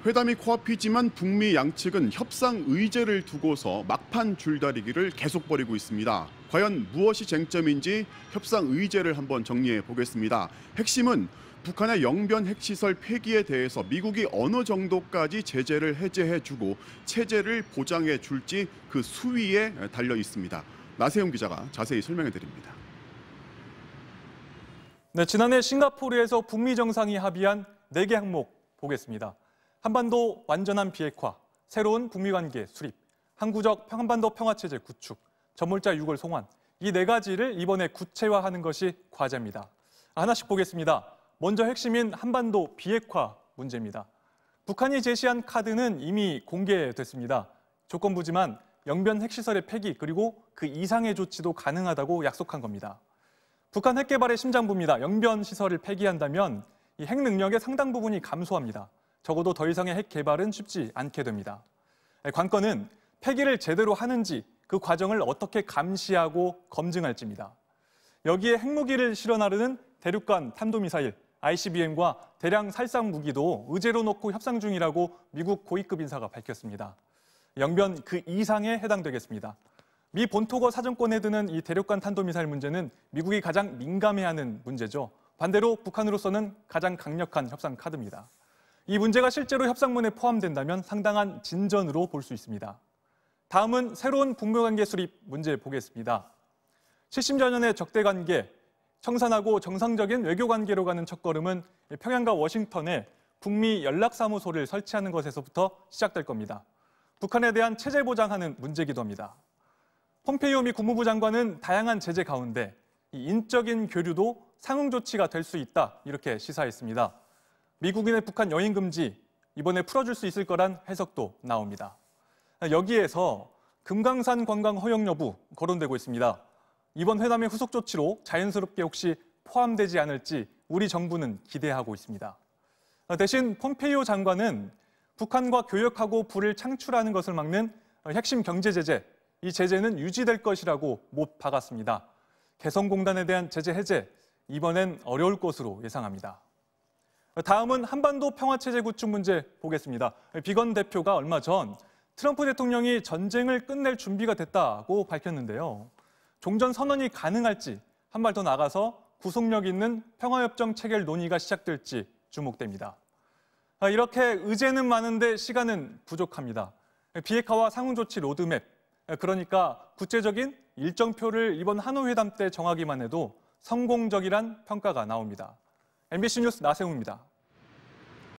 회담이 코앞이지만 북미 양측은 협상 의제를 두고서 막판 줄다리기를 계속 벌이고 있습니다. 과연 무엇이 쟁점인지 협상 의제를 한번 정리해 보겠습니다. 핵심은 북한의 영변 핵시설 폐기에 대해서 미국이 어느 정도까지 제재를 해제해주고 체제를 보장해 줄지 그 수위에 달려 있습니다. 나세용 기자가 자세히 설명해 드립니다. 네, 지난해 싱가포르에서 북미 정상이 합의한 4개 항목 보겠습니다. 한반도 완전한 비핵화, 새로운 북미 관계 수립, 항구적 한반도 평화체제 구축, 전몰자 유골 송환, 이 4가지를 이번에 구체화하는 것이 과제입니다. 하나씩 보겠습니다. 먼저 핵심인 한반도 비핵화 문제입니다. 북한이 제시한 카드는 이미 공개됐습니다. 조건부지만 영변 핵시설의 폐기 그리고 그 이상의 조치도 가능하다고 약속한 겁니다. 북한 핵개발의 심장부입니다. 영변 시설을 폐기한다면 이 핵 능력의 상당 부분이 감소합니다. 적어도 더 이상의 핵 개발은 쉽지 않게 됩니다. 관건은 폐기를 제대로 하는지 그 과정을 어떻게 감시하고 검증할지입니다. 여기에 핵무기를 실어 나르는 대륙간 탄도미사일, ICBM과 대량 살상 무기도 의제로 놓고 협상 중이라고 미국 고위급 인사가 밝혔습니다. 영변 그 이상에 해당되겠습니다. 미 본토거 사정권에 드는 이 대륙간 탄도미사일 문제는 미국이 가장 민감해하는 문제죠. 반대로 북한으로서는 가장 강력한 협상 카드입니다. 이 문제가 실제로 협상문에 포함된다면 상당한 진전으로 볼 수 있습니다. 다음은 새로운 북미 관계 수립 문제 보겠습니다. 70여 년의 적대 관계, 청산하고 정상적인 외교 관계로 가는 첫걸음은 평양과 워싱턴에 북미 연락사무소를 설치하는 것에서부터 시작될 겁니다. 북한에 대한 체제 보장하는 문제이기도 합니다. 폼페이오 미 국무부 장관은 다양한 제재 가운데 이 인적인 교류도 상응 조치가 될 수 있다 이렇게 시사했습니다. 미국인의 북한 여행 금지 이번에 풀어줄 수 있을 거란 해석도 나옵니다. 여기에서 금강산 관광 허용 여부 거론되고 있습니다. 이번 회담의 후속 조치로 자연스럽게 혹시 포함되지 않을지 우리 정부는 기대하고 있습니다. 대신 폼페이오 장관은 북한과 교역하고 불을 창출하는 것을 막는 핵심 경제 제재, 이 제재는 유지될 것이라고 못 박았습니다. 개성공단에 대한 제재 해제, 이번엔 어려울 것으로 예상합니다. 다음은 한반도 평화체제 구축 문제 보겠습니다. 비건 대표가 얼마 전 트럼프 대통령이 전쟁을 끝낼 준비가 됐다고 밝혔는데요. 종전 선언이 가능할지 한 발 더 나가서 구속력 있는 평화협정 체결 논의가 시작될지 주목됩니다. 이렇게 의제는 많은데 시간은 부족합니다. 비핵화와 상응조치 로드맵, 그러니까 구체적인 일정표를 이번 하노이 회담 때 정하기만 해도 성공적이란 평가가 나옵니다. MBC 뉴스 나세웅입니다.